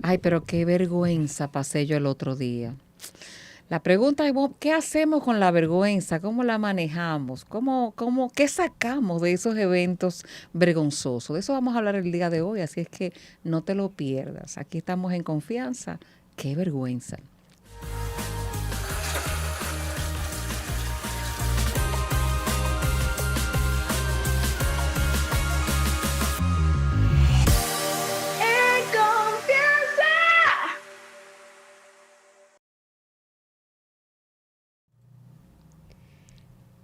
Ay, pero qué vergüenza pasé yo el otro día. La pregunta es, ¿qué hacemos con la vergüenza? ¿Cómo la manejamos? ¿Qué sacamos de esos eventos vergonzosos? De eso vamos a hablar el día de hoy, así es que no te lo pierdas. Aquí estamos en confianza. Qué vergüenza. En confianza.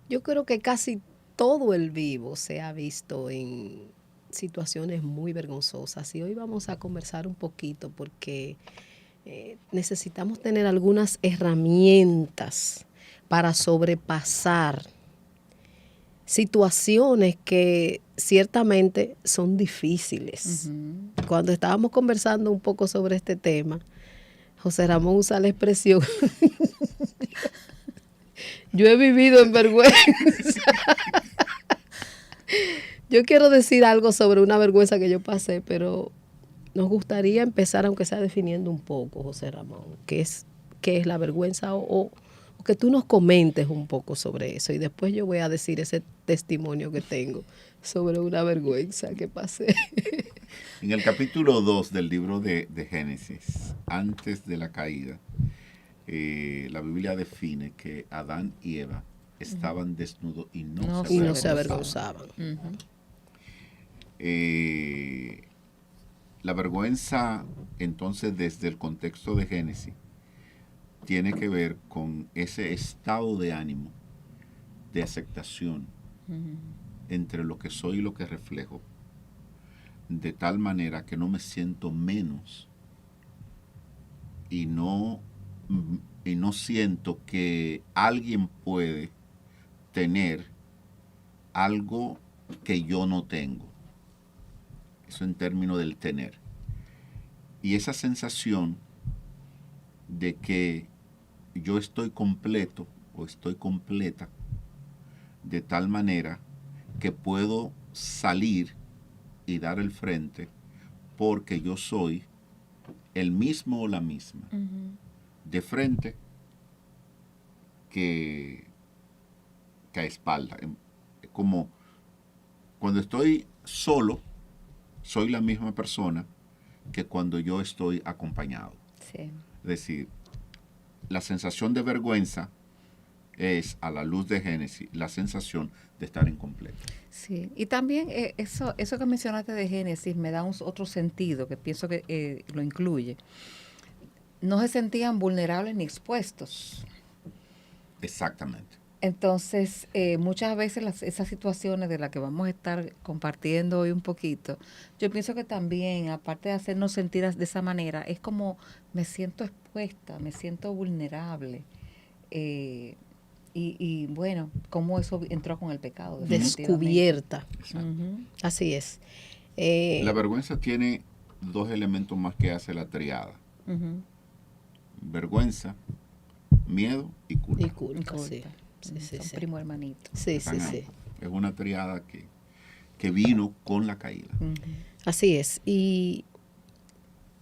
Yo creo que casi todo el vivo se ha visto en situaciones muy vergonzosas y hoy vamos a conversar un poquito porque necesitamos tener algunas herramientas para sobrepasar situaciones que ciertamente son difíciles. Cuando estábamos conversando un poco sobre este tema, José Ramón usa la expresión, yo he vivido en vergüenza. Yo quiero decir algo sobre una vergüenza que yo pasé, pero nos gustaría empezar, aunque sea definiendo un poco, José Ramón, qué es la vergüenza o que tú nos comentes un poco sobre eso y después yo voy a decir ese testimonio que tengo sobre una vergüenza que pasé. En el capítulo 2 del libro de Génesis, antes de la caída, la Biblia define que Adán y Eva estaban desnudos y no se avergonzaban. La vergüenza, entonces, desde el contexto de Génesis, tiene que ver con ese estado de ánimo, de aceptación entre lo que soy y lo que reflejo, de tal manera que no me siento menos y no siento que alguien puede tener algo que yo no tengo. Eso en términos del tener. Y esa sensación de que yo estoy completo o estoy completa de tal manera que puedo salir y dar el frente porque yo soy el mismo o la misma de frente que a espalda. Como cuando estoy solo, soy la misma persona que cuando yo estoy acompañado. Sí. Es decir, la sensación de vergüenza es, a la luz de Génesis, la sensación de estar incompleto. Sí, y también eso que mencionaste de Génesis me da otro sentido que pienso que lo incluye. No se sentían vulnerables ni expuestos. Exactamente. Entonces, muchas veces esas situaciones de las que vamos a estar compartiendo hoy un poquito, yo pienso que también, aparte de hacernos sentir de esa manera, es como me siento expuesta, me siento vulnerable. Y bueno, cómo eso entró con el pecado. Descubierta. Así es. La vergüenza tiene dos elementos más que hace la triada. Vergüenza, miedo y culpa. Y culpa, sí. Son primo hermanito. Sí. Es una triada que vino con la caída. Así es. Y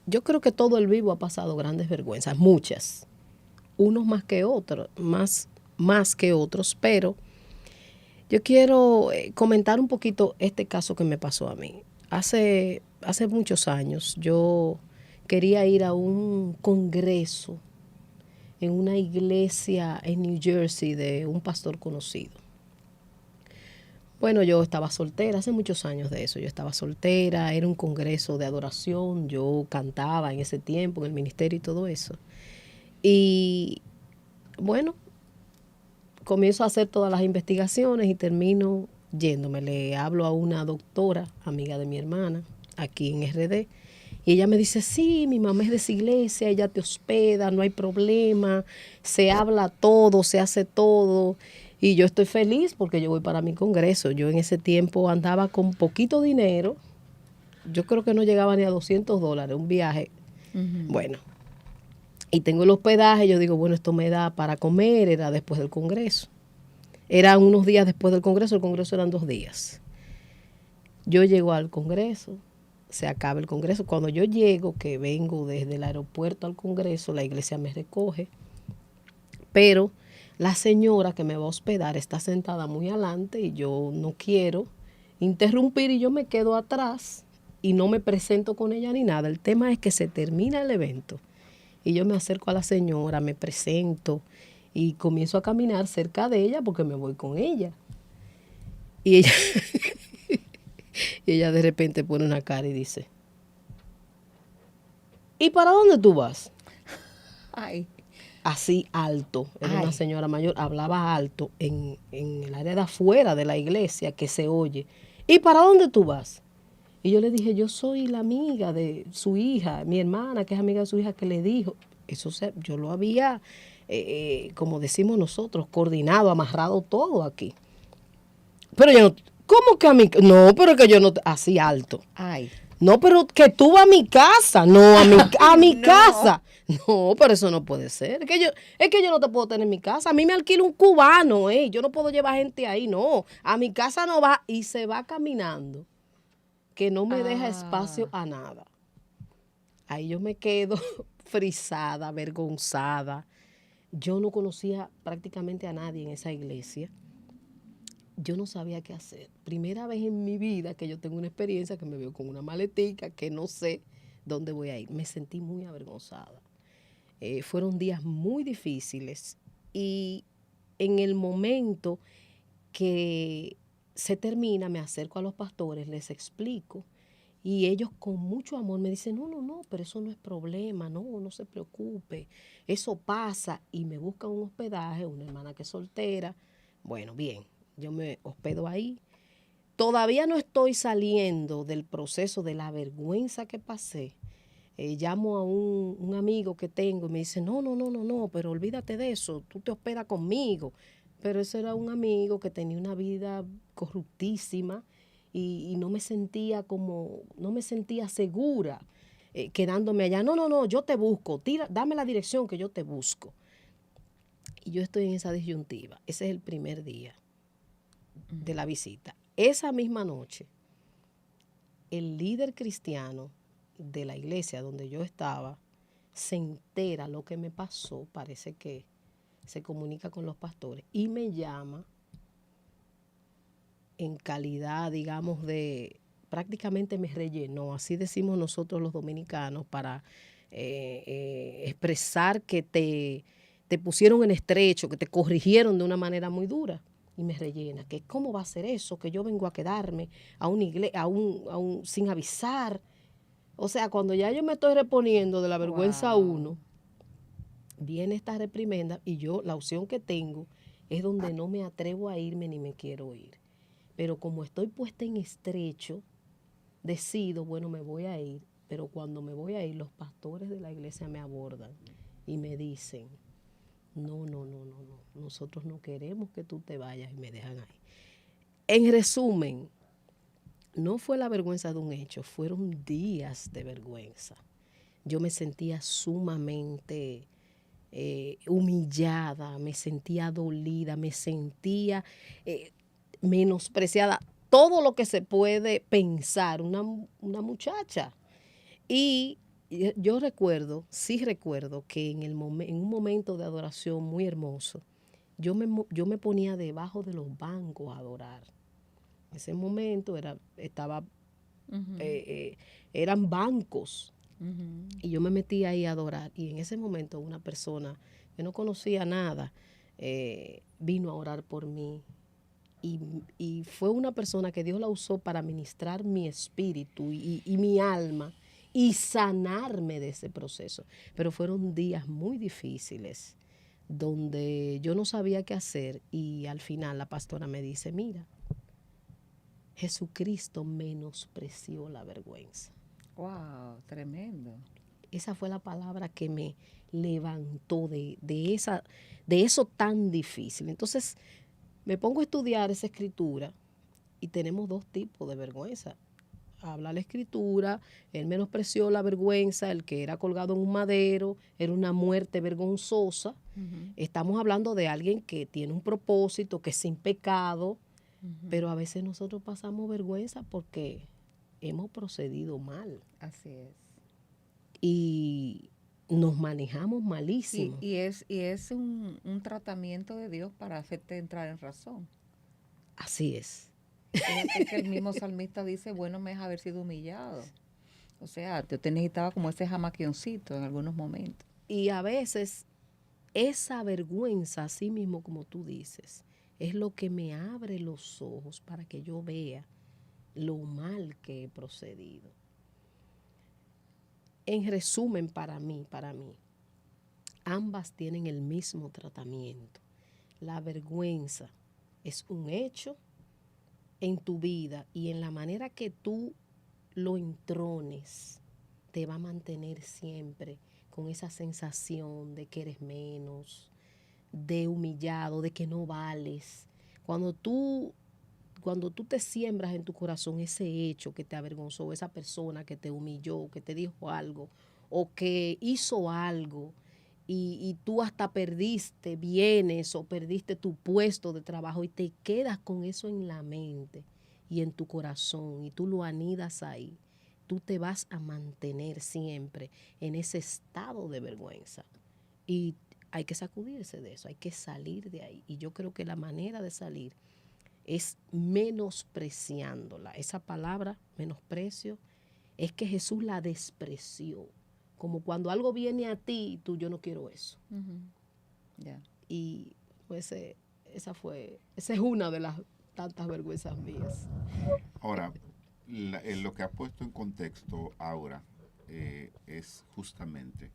yo creo que todo el vivo ha pasado grandes vergüenzas, muchas. Unos más que otros, más que otros, pero yo quiero comentar un poquito este caso que me pasó a mí. Hace muchos años yo quería ir a un congreso en una iglesia en New Jersey de un pastor conocido. Bueno, yo estaba soltera, hace muchos años de eso, yo estaba soltera, era un congreso de adoración, yo cantaba en ese tiempo en el ministerio y todo eso. Y bueno, comienzo a hacer todas las investigaciones y termino yéndome. Le hablo a una doctora, amiga de mi hermana, aquí en RD, y ella me dice, sí, mi mamá es de esa iglesia, ella te hospeda, no hay problema, se habla todo, se hace todo. Y yo estoy feliz porque yo voy para mi congreso. Yo en ese tiempo andaba con poquito dinero, yo creo que no llegaba ni a $200, un viaje. Bueno, y tengo el hospedaje, yo digo, bueno, esto me da para comer, era después del congreso. Eran unos días después del congreso, el congreso eran 2 días. Yo llego al congreso, se acaba el congreso. Cuando yo llego, que vengo desde el aeropuerto al congreso, la iglesia me recoge, pero la señora que me va a hospedar está sentada muy adelante y yo no quiero interrumpir y yo me quedo atrás y no me presento con ella ni nada. El tema es que se termina el evento y yo me acerco a la señora, me presento y comienzo a caminar cerca de ella porque me voy con ella. Y ella, y ella de repente pone una cara y dice, ¿y para dónde tú vas? Ay, Así alto, era Ay. una señora mayor, hablaba alto en el área de afuera de la iglesia que se oye. ¿Y para dónde tú vas? Y yo le dije, yo soy la amiga de su hija, mi hermana que es amiga de su hija que le dijo. Eso yo lo había, como decimos nosotros, coordinado, amarrado todo aquí. Pero yo no, ¿cómo que a mí? No, pero que yo no, así alto. ay. No, pero que tú vas a mi casa, no, a mi No. casa. No, pero eso no puede ser. Es que yo no te puedo tener en mi casa. A mí me alquila un cubano, yo no puedo llevar gente ahí, no. A mi casa no va y se va caminando, que no me deja espacio a nada. Ahí yo me quedo frisada, avergonzada. Yo no conocía prácticamente a nadie en esa iglesia. Yo no sabía qué hacer. Primera vez en mi vida que yo tengo una experiencia que me veo con una maletica, que no sé dónde voy a ir. Me sentí muy avergonzada. Fueron días muy difíciles y en el momento que se termina, me acerco a los pastores, les explico y ellos con mucho amor me dicen, no, pero eso no es problema, no se preocupe, eso pasa y me buscan un hospedaje, una hermana que es soltera. Bueno, bien, yo me hospedo ahí. Todavía no estoy saliendo del proceso de la vergüenza que pasé. Llamo a un amigo que tengo y me dice, no, pero olvídate de eso, tú te hospedas conmigo. Pero ese era un amigo que tenía una vida corruptísima y no me sentía segura quedándome allá. No, yo te busco, dame la dirección que yo te busco. Y yo estoy en esa disyuntiva. Ese es el primer día de la visita. Esa misma noche, el líder cristiano de la iglesia donde yo estaba se entera lo que me pasó, parece que se comunica con los pastores y me llama en calidad, digamos, prácticamente me rellenó, así decimos nosotros los dominicanos, para expresar que te pusieron en estrecho, que te corrigieron de una manera muy dura. Y me rellena, que cómo va a ser eso, que yo vengo a quedarme a una iglesia, sin avisar. O sea, cuando ya yo me estoy reponiendo de la vergüenza a uno, viene esta reprimenda y yo la opción que tengo es donde no me atrevo a irme ni me quiero ir. Pero como estoy puesta en estrecho, decido, bueno, me voy a ir. Pero cuando me voy a ir, los pastores de la iglesia me abordan y me dicen, no, nosotros no queremos que tú te vayas y me dejan ahí. En resumen, no fue la vergüenza de un hecho, fueron días de vergüenza. Yo me sentía sumamente humillada, me sentía dolida, me sentía menospreciada. Todo lo que se puede pensar una muchacha. Y yo sí recuerdo que en un momento de adoración muy hermoso, yo me ponía debajo de los bancos a adorar. En ese momento eran bancos y yo me metí ahí a adorar. Y en ese momento una persona que no conocía nada vino a orar por mí. Y fue una persona que Dios la usó para ministrar mi espíritu y mi alma y sanarme de ese proceso. Pero fueron días muy difíciles donde yo no sabía qué hacer y al final la pastora me dice, mira, Jesucristo menospreció la vergüenza. Wow, tremendo. Esa fue la palabra que me levantó de eso tan difícil. Entonces me pongo a estudiar esa escritura y tenemos dos tipos de vergüenza. Habla la escritura, él menospreció la vergüenza, el que era colgado en un madero, era una muerte vergonzosa. Estamos hablando de alguien que tiene un propósito, que es sin pecado, pero a veces nosotros pasamos vergüenza porque hemos procedido mal Así es. y nos manejamos malísimo. Y es un tratamiento de Dios para hacerte entrar en razón. Así es. Fíjate que el mismo salmista dice, bueno me es haber sido humillado. O sea, yo te necesitaba como ese jamaquioncito en algunos momentos. Y a veces esa vergüenza, así mismo como tú dices, es lo que me abre los ojos para que yo vea lo mal que he procedido. En resumen, para mí, ambas tienen el mismo tratamiento. La vergüenza es un hecho en tu vida y en la manera que tú lo entrones, te va a mantener siempre con esa sensación de que eres menos, de humillado, de que no vales. Cuando tú te siembras en tu corazón ese hecho que te avergonzó, esa persona que te humilló, que te dijo algo o que hizo algo y tú hasta perdiste bienes o perdiste tu puesto de trabajo y te quedas con eso en la mente y en tu corazón y tú lo anidas ahí, tú te vas a mantener siempre en ese estado de vergüenza. Y hay que sacudirse de eso, hay que salir de ahí. Y yo creo que la manera de salir es menospreciándola. Esa palabra, menosprecio, es que Jesús la despreció. Como cuando algo viene a ti y tú, yo no quiero eso. Ya. Y pues esa es una de las tantas vergüenzas mías. Ahora, lo que ha puesto en contexto Aura es justamente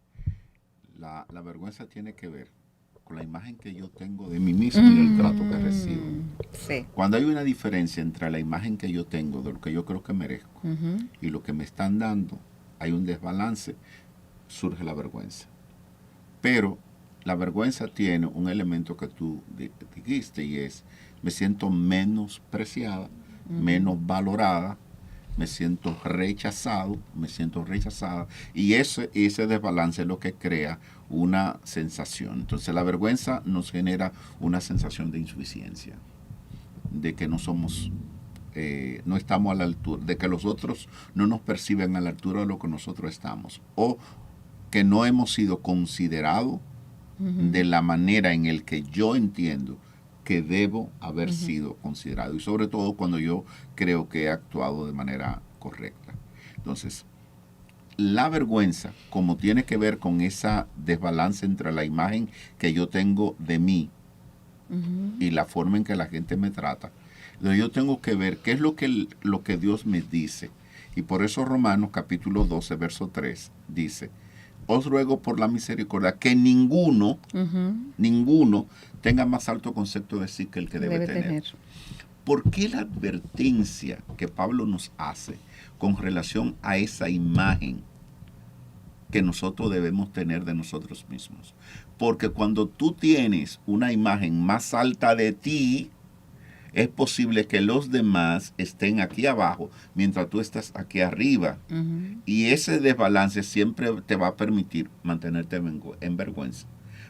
la vergüenza tiene que ver con la imagen que yo tengo de mí mismo y el trato que recibo. Sí. Cuando hay una diferencia entre la imagen que yo tengo de lo que yo creo que merezco y lo que me están dando, hay un desbalance, surge la vergüenza. Pero la vergüenza tiene un elemento que tú dijiste y es, me siento menospreciada, menos valorada, me siento rechazada, y ese desbalance es lo que crea una sensación. Entonces la vergüenza nos genera una sensación de insuficiencia, de que no somos, no estamos a la altura, de que los otros no nos perciben a la altura de lo que nosotros estamos, o que no hemos sido considerados de la manera en el que yo entiendo que debo haber sido considerado, y sobre todo cuando yo creo que he actuado de manera correcta. Entonces, la vergüenza, como tiene que ver con esa desbalance entre la imagen que yo tengo de mí y la forma en que la gente me trata, entonces yo tengo que ver qué es lo que Dios me dice. Y por eso Romanos capítulo 12, verso 3 dice, os ruego por la misericordia que ninguno tenga más alto concepto de sí que el que debe tener. ¿Por qué la advertencia que Pablo nos hace con relación a esa imagen que nosotros debemos tener de nosotros mismos? Porque cuando tú tienes una imagen más alta de ti, es posible que los demás estén aquí abajo mientras tú estás aquí arriba. Y ese desbalance siempre te va a permitir mantenerte en vergüenza.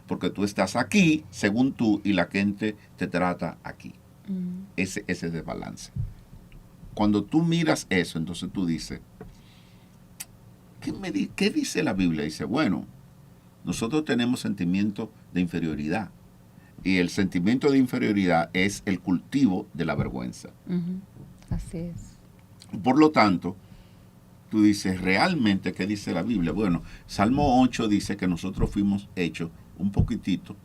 Porque tú estás aquí, según tú, y la gente te trata aquí. Ese desbalance. Cuando tú miras eso, entonces tú dices, ¿qué dice la Biblia? Dice, bueno, nosotros tenemos sentimiento de inferioridad. Y el sentimiento de inferioridad es el cultivo de la vergüenza. Así es. Por lo tanto, tú dices, ¿realmente qué dice la Biblia? Bueno, Salmo 8 dice que nosotros fuimos hechos un poquitito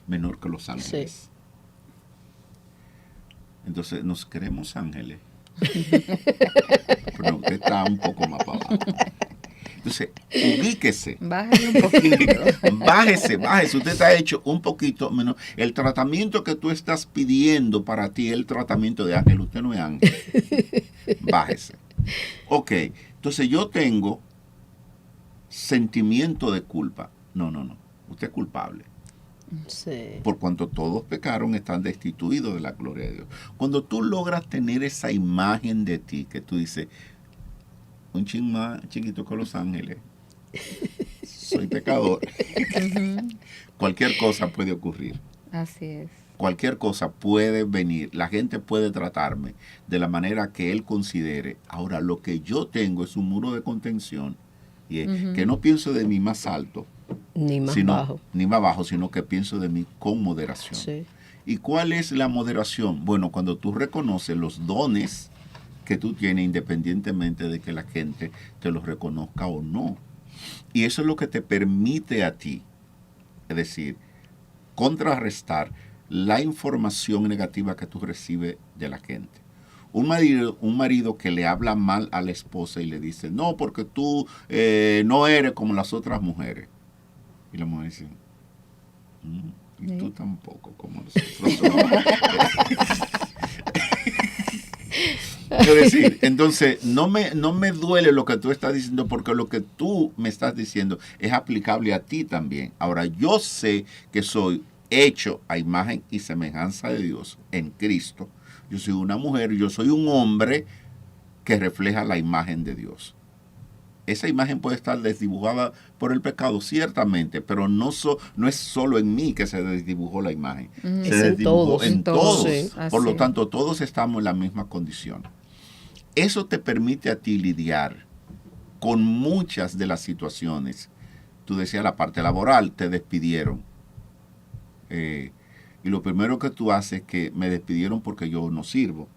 menor que los ángeles. Sí. Entonces, nos creemos ángeles. Pero usted está un poco más para abajo. Entonces, ubíquese. Bájese un poquito. Bájese. Usted está hecho un poquito menos. El tratamiento que tú estás pidiendo para ti es el tratamiento de ángel. Usted no es ángel. Bájese. Ok. Entonces, yo tengo sentimiento de culpa. No. Usted es culpable. Sí. Por cuanto todos pecaron, están destituidos de la gloria de Dios. Cuando tú logras tener esa imagen de ti, que tú dices, un chin más chiquito que los ángeles, soy pecador, cualquier cosa puede ocurrir. Así es. cualquier cosa puede venir, la gente puede tratarme de la manera que él considere. Ahora, lo que yo tengo es un muro de contención, y es que no pienso de mí más alto, Ni más sino, bajo. ni más bajo, sino que pienso de mí con moderación. Sí. ¿Y cuál es la moderación? Bueno, cuando tú reconoces los dones que tú tienes, independientemente de que la gente te los reconozca o no. Y eso es lo que te permite a ti, es decir, contrarrestar la información negativa que tú recibes de la gente. Un marido que le habla mal a la esposa y le dice, no, porque tú no eres como las otras mujeres. Y la mujer dice, y tú tampoco como nosotros somos. Es decir, entonces no me duele lo que tú estás diciendo, porque lo que tú me estás diciendo es aplicable a ti también. Ahora, yo sé que soy hecho a imagen y semejanza de Dios en Cristo. Yo soy una mujer, yo soy un hombre que refleja la imagen de Dios. Esa imagen puede estar desdibujada por el pecado, ciertamente, pero no es solo en mí que se desdibujó la imagen. Se Es en desdibujó todos. en todos. Sí. Por lo Así. tanto, todos estamos en la misma condición. Eso te permite a ti lidiar con muchas de las situaciones. Tú decías la parte laboral, te despidieron. Y lo primero que tú haces es que me despidieron porque yo no sirvo.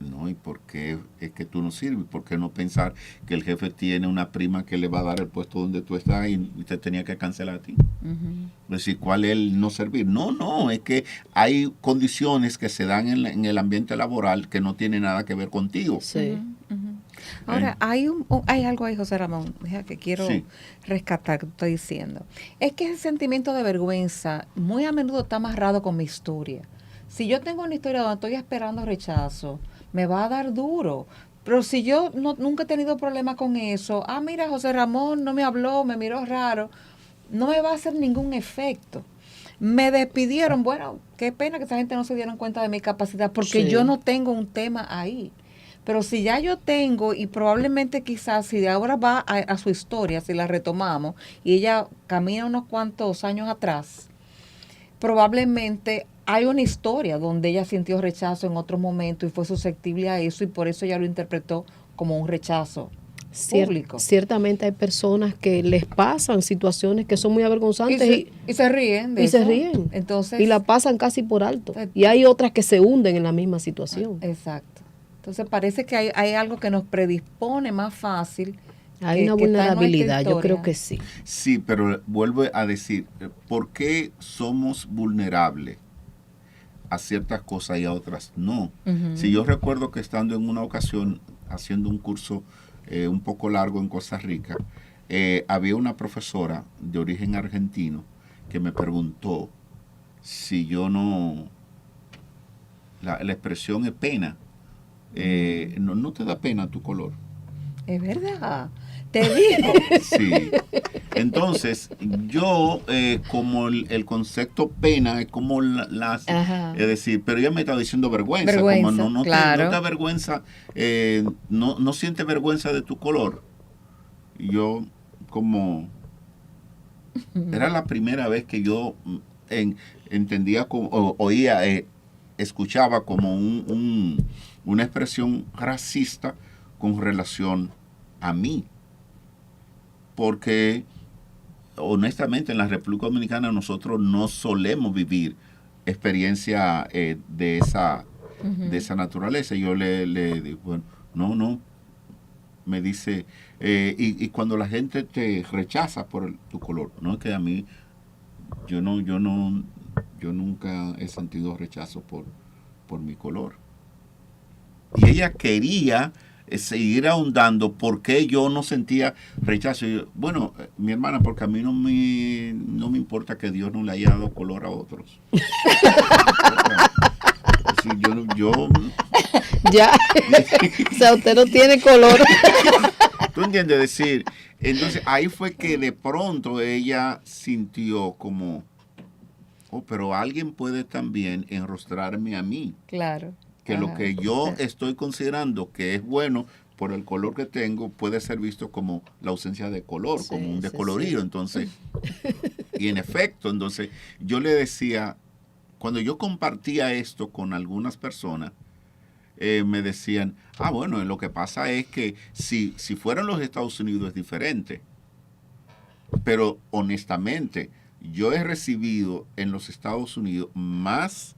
No, ¿y por qué es que tú no sirves? ¿Por qué no pensar que el jefe tiene una prima que le va a dar el puesto donde tú estás y te tenía que cancelar a ti? Es decir, ¿cuál es el no servir? No, es que hay condiciones que se dan en el ambiente laboral que no tienen nada que ver contigo. Sí. Ahora, hay algo ahí, José Ramón, deja que quiero Sí. rescatar que tú estás diciendo. Es que ese sentimiento de vergüenza muy a menudo está amarrado con mi historia. Si yo tengo una historia donde estoy esperando rechazo, me va a dar duro. Pero si yo nunca he tenido problema con eso, mira, José Ramón no me habló, me miró raro, no me va a hacer ningún efecto. Me despidieron, bueno, qué pena que esa gente no se dieron cuenta de mi capacidad, porque Sí. yo no tengo un tema ahí. Pero si ya yo tengo, y probablemente quizás si de ahora va a su historia, si la retomamos, y ella camina unos cuantos años atrás, probablemente hay una historia donde ella sintió rechazo en otro momento y fue susceptible a eso, y por eso ella lo interpretó como un rechazo público. Ciertamente hay personas que les pasan situaciones que son muy avergonzantes Y se ríen de y eso. se ríen. Entonces, y la pasan casi por alto. Y hay otras que se hunden en la misma situación. exacto. Entonces parece que hay algo que nos predispone más fácil. Hay una que está en nuestra vulnerabilidad, yo creo historia. que sí. Sí, pero vuelvo a decir, ¿por qué somos vulnerables a ciertas cosas y a otras no? Si yo recuerdo que estando en una ocasión haciendo un curso un poco largo en Costa Rica, había una profesora de origen argentino que me preguntó si yo no, la expresión es pena, no te da pena tu color. Es verdad. Te digo. Sí. Entonces, yo, como el concepto pena, es como Ajá. es decir, pero ella me está diciendo vergüenza. Vergüenza, Como no claro. te avergüenza, no sientes vergüenza de tu color. Y yo, como, era la primera vez que yo entendía, oía, escuchaba como una expresión racista con relación a mí. Porque honestamente en la República Dominicana nosotros no solemos vivir experiencia de esa naturaleza. Yo le digo, bueno, no, me dice, y cuando la gente te rechaza por tu color, no es que a mí, yo nunca he sentido rechazo por mi color. Y ella quería seguir ahondando por qué yo no sentía rechazo. Y yo, bueno, mi hermana, porque a mí no me importa que Dios no le haya dado color a otros. Sí, yo Ya. O sea, usted no tiene color. ¿tú entiendes? Decir, entonces ahí fue que de pronto ella sintió como, pero alguien puede también enrostrarme a mí. Claro. Que lo Ajá. que yo estoy considerando que es bueno por el color que tengo puede ser visto como la ausencia de color, Sí, como un sí, descolorido. sí. Entonces, Y en efecto, entonces yo le decía, cuando yo compartía esto con algunas personas, me decían, bueno, lo que pasa es que si fueran los Estados Unidos es diferente. Pero honestamente, yo he recibido en los Estados Unidos más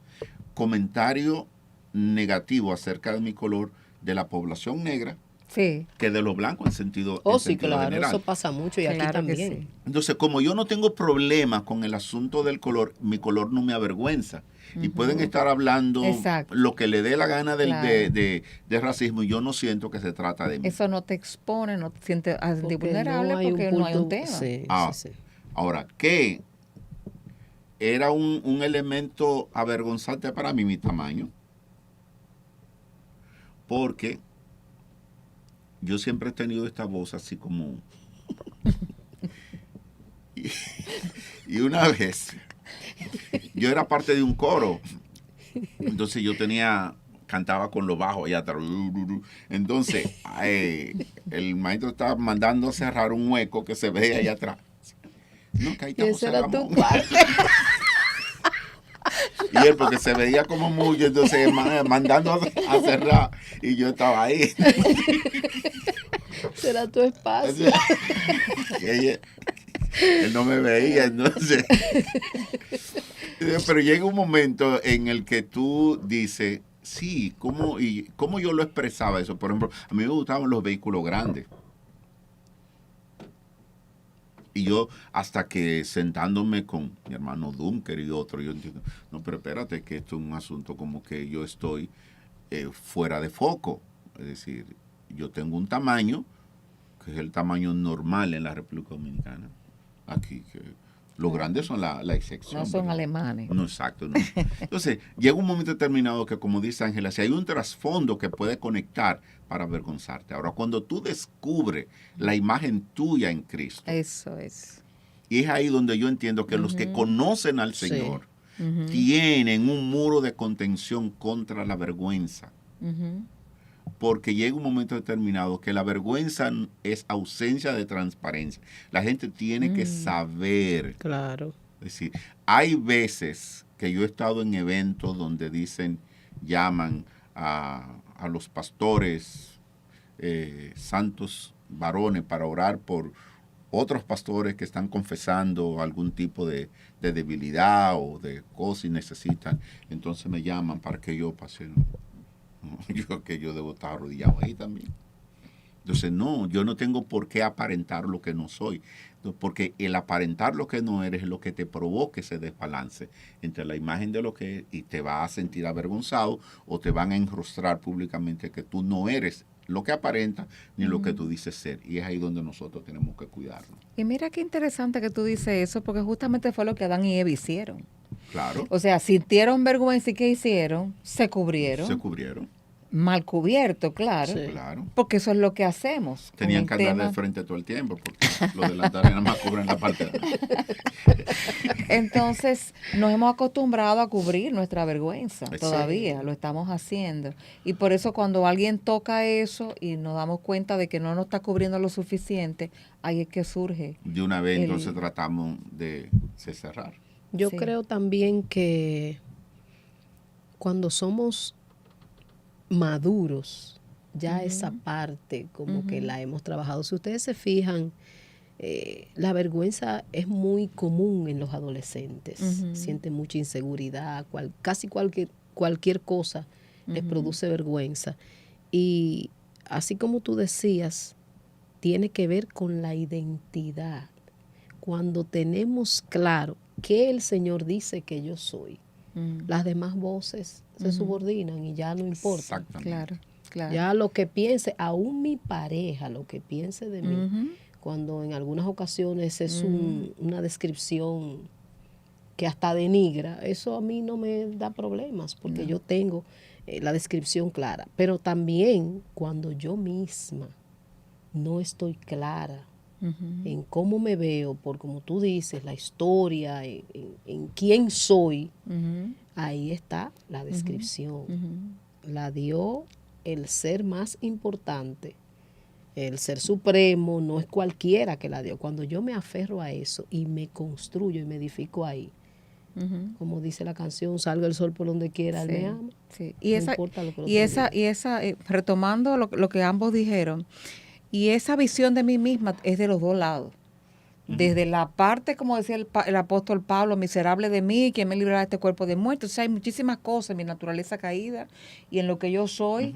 comentario negativo acerca de mi color de la población negra Sí, que de los blancos en sentido, Sí, claro, general. eso pasa mucho y aquí claro que también. sí. Entonces, como yo no tengo problema con el asunto del color, mi color no me avergüenza. Y pueden estar hablando Exacto. lo que le dé la gana Claro. de racismo y yo no siento que se trata de mí. Eso no te expone, no te sientes a sentir Porque vulnerable porque no hay un tema. Sí, Ah, sí, sí. Ahora, ¿qué era un elemento avergonzante para mí mi tamaño? Porque yo siempre he tenido esta voz así como... y una vez, yo era parte de un coro. Entonces yo cantaba con lo bajo allá atrás. Entonces, el maestro estaba mandando a cerrar un hueco que se veía allá atrás. No, que ahí Y está ese José era tu Ramón. parte. Y él, porque se veía como mucho, entonces mandando a cerrar. Y yo estaba ahí. Será tu espacio. Él no me veía, entonces. Pero llega un momento en el que tú dices, sí, ¿cómo yo lo expresaba eso? Por ejemplo, a mí me gustaban los vehículos grandes. Y yo, hasta que sentándome con mi hermano Dunker y otro, yo entiendo, no, pero espérate, que esto es un asunto como que yo estoy fuera de foco. Es decir, yo tengo un tamaño, que es el tamaño normal en la República Dominicana. Aquí, que los grandes son la excepción. No son ¿verdad? alemanes. No, exacto. No. Entonces, llega un momento determinado que, como dice Ángela, si hay un trasfondo que puede conectar para avergonzarte. Ahora, cuando tú descubres la imagen tuya en Cristo, Eso es. y es ahí donde yo entiendo que los que conocen al Sí. Señor tienen un muro de contención contra la vergüenza. Ujú. Porque llega un momento determinado que la vergüenza es ausencia de transparencia. La gente tiene que saber. Claro. Es decir, hay veces que yo he estado en eventos donde llaman a los pastores santos varones para orar por otros pastores que están confesando algún tipo de debilidad o de cosas y necesitan. Entonces me llaman para que yo pase. Yo debo estar arrodillado ahí también. Entonces, no, yo no tengo por qué aparentar lo que no soy, porque el aparentar lo que no eres es lo que te provoca ese desbalance entre la imagen de lo que es y te vas a sentir avergonzado o te van a enrostrar públicamente que tú no eres lo que aparenta ni lo que tú dices ser. Y es ahí donde nosotros tenemos que cuidarnos. Y mira qué interesante que tú dices eso, porque justamente fue lo que Adán y Eva hicieron. Claro, O sea, sintieron vergüenza y ¿qué hicieron? Se cubrieron. se cubrieron, Mal cubierto, claro. Sí. claro. Porque eso es lo que hacemos. con Tenían el que andar tema. de frente todo el tiempo porque los delantares nada más cubren la parte de atrás. Entonces, nos hemos acostumbrado a cubrir nuestra vergüenza. Sí. Todavía lo estamos haciendo. Y por eso cuando alguien toca eso y nos damos cuenta de que no nos está cubriendo lo suficiente, ahí es que surge. De una vez El- entonces tratamos de cerrar. Yo Sí. creo también que cuando somos maduros, ya esa parte como que la hemos trabajado. Si ustedes se fijan, la vergüenza es muy común en los adolescentes. Sienten mucha inseguridad, casi cualquier cosa les produce vergüenza. Y así como tú decías, tiene que ver con la identidad. Cuando tenemos claro que el Señor dice que yo soy, las demás voces se subordinan y ya no importa. Exactamente. Claro, claro. Ya lo que piense, aún mi pareja, lo que piense de mí, Ujú. cuando en algunas ocasiones es una descripción que hasta denigra, eso a mí no me da problemas porque yo tengo la descripción clara. Pero también cuando yo misma no estoy clara en cómo me veo, por como tú dices, la historia, en quién soy, Ujú. ahí está la descripción. La dio el ser más importante El ser supremo no es cualquiera que la dio. Cuando yo me aferro a eso y me construyo y me edifico ahí, como dice la canción, salga el sol por donde quiera, él me ama. Sí. No importa lo que el Y otro esa, diga. retomando lo que ambos dijeron, y esa visión de mí misma es de los dos lados. Desde la parte, como decía el apóstol Pablo, miserable de mí, quien me librará de este cuerpo de muerte. O sea, hay muchísimas cosas en mi naturaleza caída y en lo que yo soy.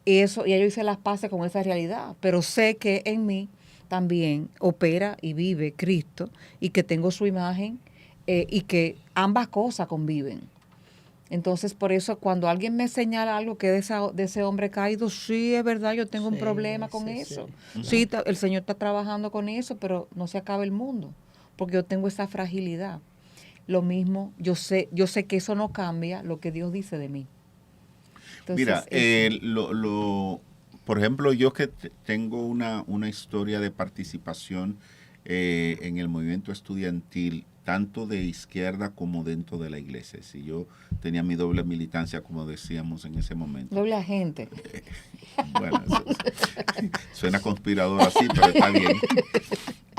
Y eso, y yo hice las paces con esa realidad. Pero sé que en mí también opera y vive Cristo y que tengo su imagen y que ambas cosas conviven. Entonces, por eso, cuando alguien me señala algo que de ese hombre caído, sí, es verdad, yo tengo un Sí, problema con sí, eso. sí. Sí, el Señor está trabajando con eso, pero no se acaba el mundo, porque yo tengo esa fragilidad. Lo mismo, yo sé que eso no cambia lo que Dios dice de mí. Entonces, Mira, por ejemplo, yo que tengo una historia de participación en el movimiento estudiantil, tanto de izquierda como dentro de la iglesia. Si yo tenía mi doble militancia, como decíamos en ese momento. doble agente. Bueno, suena conspirador así, pero está bien.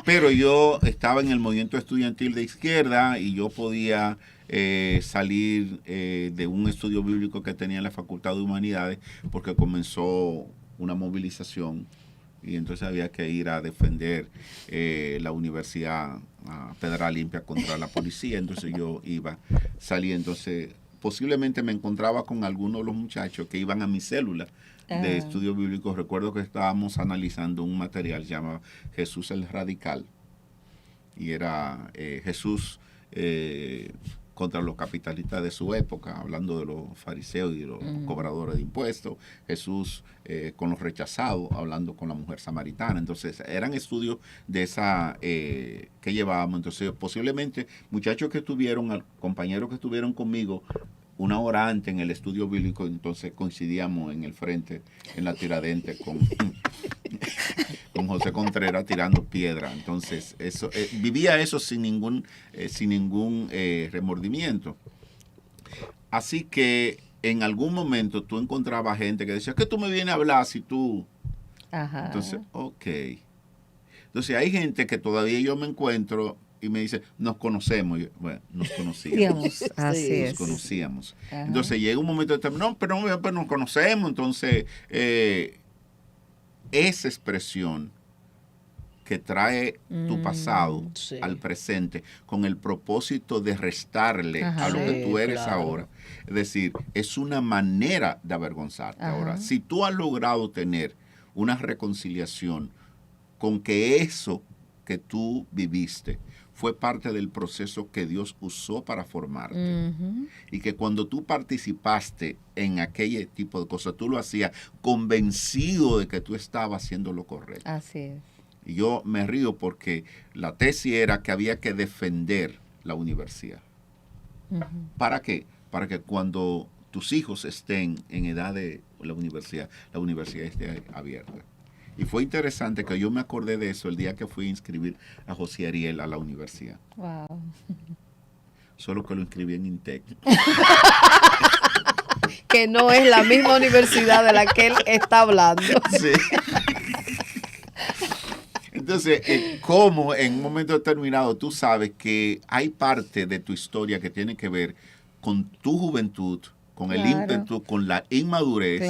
Pero yo estaba en el movimiento estudiantil de izquierda y yo podía salir de un estudio bíblico que tenía en la Facultad de Humanidades porque comenzó una movilización y entonces había que ir a defender la Universidad Pedra Limpia contra la policía. Entonces yo salí, entonces posiblemente me encontraba con algunos de los muchachos que iban a mi célula de estudios bíblicos. Recuerdo que estábamos analizando un material llamado Jesús el Radical y era Jesús contra los capitalistas de su época, hablando de los fariseos y de los cobradores de impuestos, Jesús con los rechazados, hablando con la mujer samaritana. Entonces eran estudios de esa que llevábamos. Entonces posiblemente muchachos que estuvieron, compañeros que estuvieron conmigo una hora antes en el estudio bíblico, entonces coincidíamos en el frente, en la Tiradentes, con José Contreras tirando piedra. Entonces, eso vivía eso sin ningún remordimiento. Así que en algún momento tú encontrabas gente que decía, ¿qué tú me vienes a hablar si tú? Ajá. Entonces, ok. Entonces hay gente que todavía yo me encuentro y me dice, nos conocemos. Yo, bueno, nos conocíamos. Así Nos es. conocíamos. Ajá. Entonces llega un momento de no, pero nos conocemos. Entonces, esa expresión que trae tu pasado al presente con el propósito de restarle a lo que tú eres ahora. Es decir, es una manera de avergonzarte. Ahora, si tú has logrado tener una reconciliación con que eso que tú viviste fue parte del proceso que Dios usó para formarte. Y que cuando tú participaste en aquel tipo de cosas, tú lo hacías convencido de que tú estabas haciendo lo correcto. Así es. Y yo me río porque la tesis era que había que defender la universidad. ¿Para qué? Para que cuando tus hijos estén en edad de la universidad esté abierta. Y fue interesante que yo me acordé de eso el día que fui a inscribir a José Ariel a la universidad. Wow. Solo que lo inscribí en INTEC. Que no es la misma universidad de la que él está hablando. Sí. Entonces, como en un momento determinado tú sabes que hay parte de tu historia que tiene que ver con tu juventud, con el ímpetu, con la inmadurez,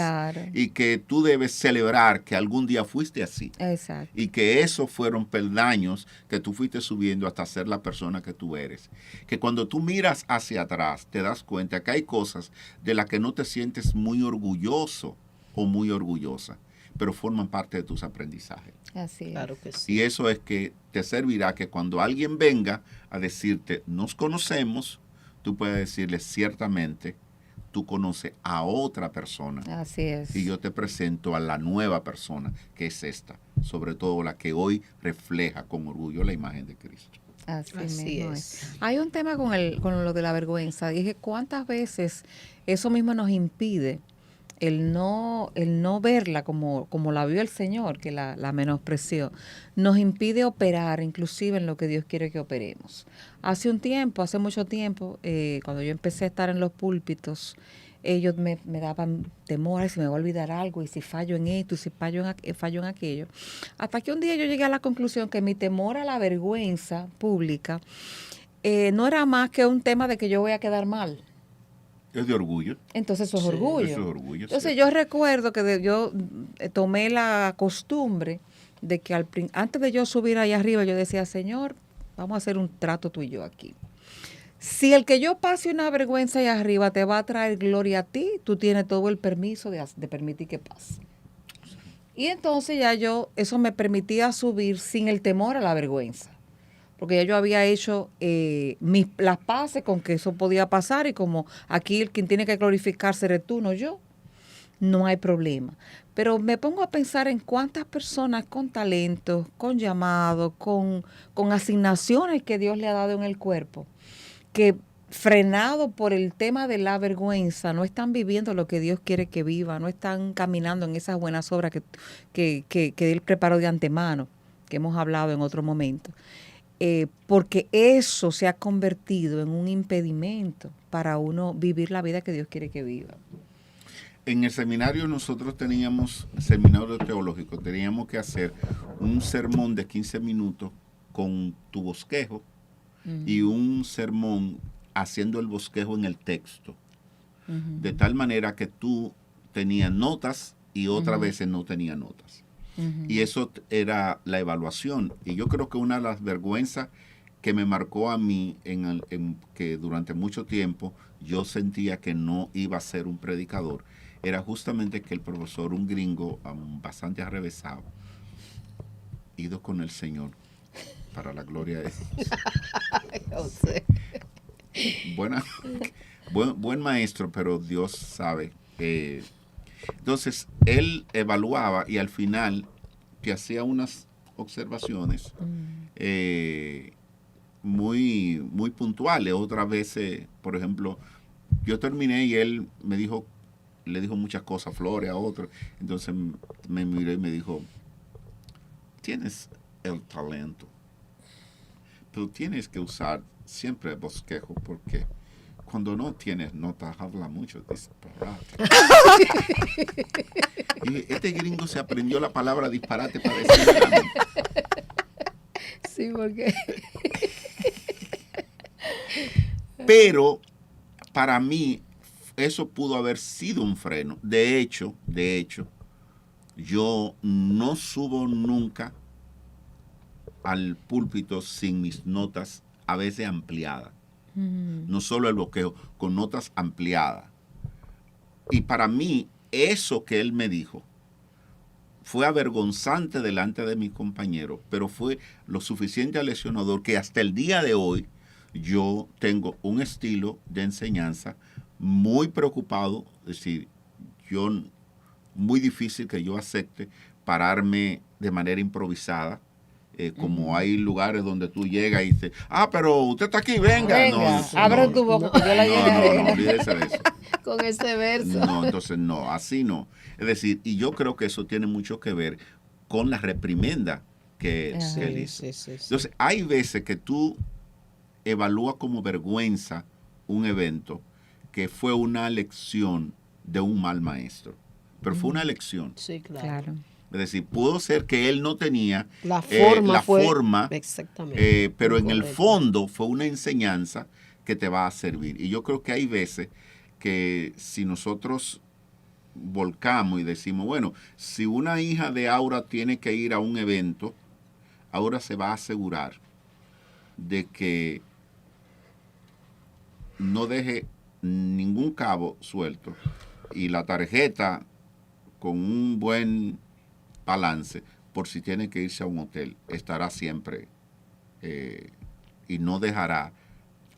y que tú debes celebrar que algún día fuiste así. Exacto. Y que esos fueron peldaños que tú fuiste subiendo hasta ser la persona que tú eres. Que cuando tú miras hacia atrás, te das cuenta que hay cosas de las que no te sientes muy orgulloso o muy orgullosa, pero forman parte de tus aprendizajes. Así es. Claro que sí. Y eso es que te servirá que cuando alguien venga a decirte, nos conocemos, tú puedes decirle ciertamente, tú conoces a otra persona. Así es. Y yo te presento a la nueva persona, que es esta, sobre todo la que hoy refleja con orgullo la imagen de Cristo. Así es. Hay un tema con lo de la vergüenza. Dije, ¿cuántas veces eso mismo nos impide el no verla como la vio el Señor, que la menospreció, nos impide operar inclusive en lo que Dios quiere que operemos? Hace mucho tiempo, cuando yo empecé a estar en los púlpitos, ellos me daban temor, ay, si me va a olvidar algo, y si fallo en esto, y si fallo en aquello. Hasta que un día yo llegué a la conclusión que mi temor a la vergüenza pública no era más que un tema de que yo voy a quedar mal. Es de orgullo. Entonces eso es Sí. orgullo. Eso es orgullo, Entonces cierto. yo recuerdo que yo tomé la costumbre de que antes de yo subir allá arriba, yo decía, Señor, vamos a hacer un trato tú y yo aquí. Si el que yo pase una vergüenza allá arriba te va a traer gloria a ti, tú tienes todo el permiso de permitir que pase. Y entonces ya eso me permitía subir sin el temor a la vergüenza. Porque ya yo había hecho las paces con que eso podía pasar, y como aquí el quien tiene que glorificarse eres tú, no yo, no hay problema. Pero me pongo a pensar en cuántas personas con talentos, con llamados, con asignaciones que Dios le ha dado en el cuerpo, que frenado por el tema de la vergüenza, no están viviendo lo que Dios quiere que viva, no están caminando en esas buenas obras que Él preparó de antemano, que hemos hablado en otro momento. Porque eso se ha convertido en un impedimento para uno vivir la vida que Dios quiere que viva. En el seminario nosotros teníamos, seminario teológico, teníamos que hacer un sermón de 15 minutos con tu bosquejo y un sermón haciendo el bosquejo en el texto. De tal manera que tú tenías notas y otras veces no tenías notas. Y eso era la evaluación. Y yo creo que una de las vergüenzas que me marcó a mí, que durante mucho tiempo yo sentía que no iba a ser un predicador, era justamente que el profesor, un gringo bastante arrevesado, ido con el Señor, para la gloria de Dios. Yo sé. Buen maestro, pero Dios sabe. Entonces, él evaluaba y al final te hacía unas observaciones muy, muy puntuales. Otras veces, por ejemplo, yo terminé y él le dijo muchas cosas, flores a otro. Entonces me miró y me dijo, tienes el talento, pero tienes que usar siempre el bosquejo, porque cuando no tienes notas, habla mucho disparate. Y este gringo se aprendió la palabra disparate para decirla. Sí, porque... Pero para mí eso pudo haber sido un freno. De hecho, yo no subo nunca al púlpito sin mis notas, a veces ampliadas. No solo el bosquejo, con notas ampliadas. Y para mí, eso que él me dijo fue avergonzante delante de mis compañeros, pero fue lo suficiente lesionador que hasta el día de hoy yo tengo un estilo de enseñanza muy preocupado, es decir, muy difícil que yo acepte pararme de manera improvisada. Como hay lugares donde tú llegas y dices, pero usted está aquí, venga. Abre tu boca, que yo la llevaré. No, olvídese de eso. Con ese verso. No, entonces no, así no. Es decir, y yo creo que eso tiene mucho que ver con la reprimenda que él hizo. Sí. Entonces, hay veces que tú evalúas como vergüenza un evento que fue una lección de un mal maestro, pero fue una lección. Sí, claro. Es decir, pudo ser que él no tenía la forma, exactamente, pero en el fondo fue una enseñanza que te va a servir. Y yo creo que hay veces que si nosotros volcamos y decimos, bueno, si una hija de Aura tiene que ir a un evento, Aura se va a asegurar de que no deje ningún cabo suelto y la tarjeta con un buen balance por si tiene que irse a un hotel estará siempre y no dejará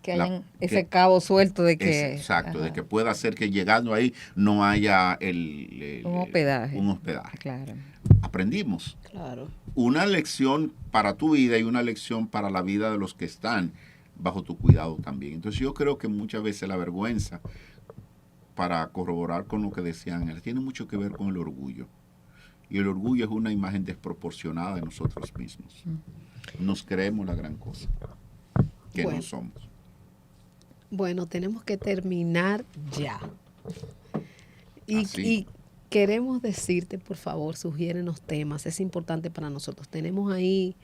que hayan ese cabo suelto de que exacto, de que pueda ser que llegando ahí no haya un hospedaje. Claro. Aprendimos claro una lección para tu vida y una lección para la vida de los que están bajo tu cuidado también. Entonces yo creo que muchas veces la vergüenza, para corroborar con lo que decían, tiene mucho que ver con el orgullo. Y el orgullo es una imagen desproporcionada de nosotros mismos. Nos creemos la gran cosa que no somos. Bueno, tenemos que terminar ya. Así. Y queremos decirte, por favor, sugiérenos temas. Es importante para nosotros. Tenemos ahí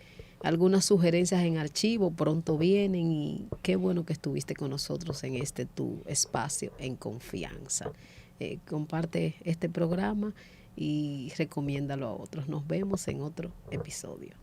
algunas sugerencias en archivo, pronto vienen y qué bueno que estuviste con nosotros en este tu espacio en confianza. Comparte este programa y recomiéndalo a otros. Nos vemos en otro episodio.